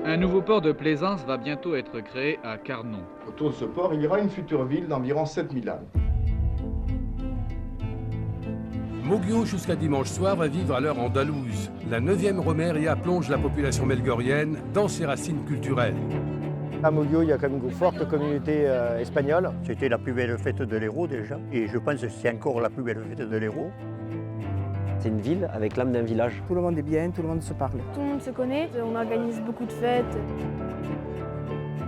Un nouveau port de plaisance va bientôt être créé à Carnon. Autour de ce port, il y aura une future ville d'environ 7000 âmes. Moguio, jusqu'à dimanche soir, va vivre à l'heure andalouse. La 9e Romeria plonge la population melgorienne dans ses racines culturelles. À Moguio, il y a quand même une forte communauté espagnole. C'était la plus belle fête de l'Hérault déjà, et je pense que c'est encore la plus belle fête de l'Hérault. C'est une ville avec l'âme d'un village. Tout le monde est bien, tout le monde se parle. Tout le monde se connaît, on organise beaucoup de fêtes.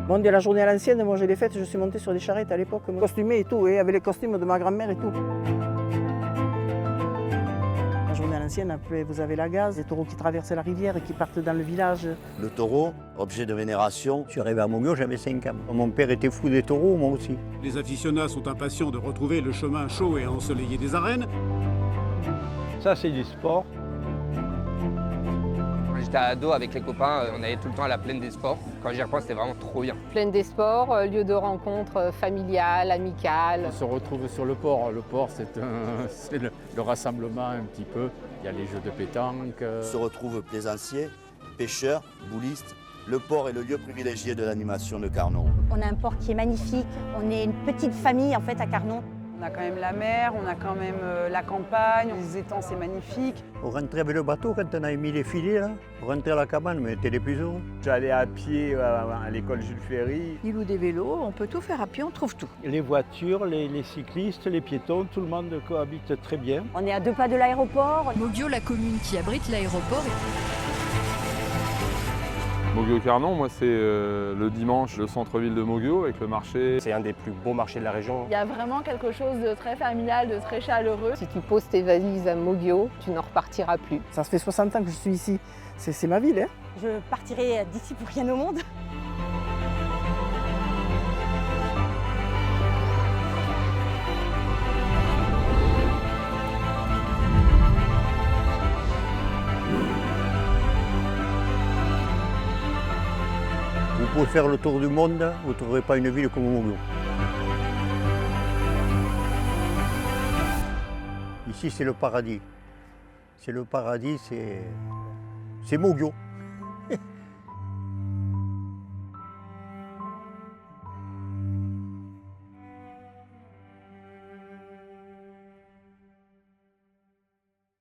Bon, dès la journée à l'ancienne, moi j'ai les fêtes, je suis montée sur des charrettes à l'époque, costumée et tout, et avec les costumes de ma grand-mère et tout. La journée à l'ancienne, après vous avez la gaze, les taureaux qui traversent la rivière et qui partent dans le village. Le taureau, objet de vénération. Je suis arrivé à Moguio, j'avais 5 ans. Mon père était fou des taureaux, moi aussi. Les aficionats sont impatients de retrouver le chemin chaud et ensoleillé des arènes. Ça, c'est du sport. Quand j'étais ado avec les copains, on allait tout le temps à la plaine des sports. Quand j'y repense, c'était vraiment trop bien. Plaine des sports, lieu de rencontre familiale, amicale. On se retrouve sur le port. Le port, c'est le rassemblement un petit peu. Il y a les jeux de pétanque. Se retrouvent plaisanciers, pêcheurs, boulistes. Le port est le lieu privilégié de l'animation de Carnon. On a un port qui est magnifique. On est une petite famille en fait à Carnon. On a quand même la mer, on a quand même la campagne, les étangs c'est magnifique. On rentrait avec le bateau quand on avait mis les filets là. On rentrait à la cabane, mais on était les plus heureux. J'allais à pied à l'école Jules Ferry. Il loue des vélos, on peut tout faire à pied, on trouve tout. Les voitures, les cyclistes, les piétons, tout le monde cohabite très bien. On est à 2 pas de l'aéroport. Moguio, la commune qui abrite l'aéroport. Moguio-Carnon, moi c'est le dimanche, le centre-ville de Moguio avec le marché. C'est un des plus beaux marchés de la région. Il y a vraiment quelque chose de très familial, de très chaleureux. Si tu poses tes valises à Moguio, tu n'en repartiras plus. Ça fait 60 ans que je suis ici, c'est ma ville. Hein. Je partirai d'ici pour rien au monde. Vous pouvez faire le tour du monde, vous ne trouverez pas une ville comme Moguio. Ici, c'est le paradis. C'est le paradis, c'est Moguio.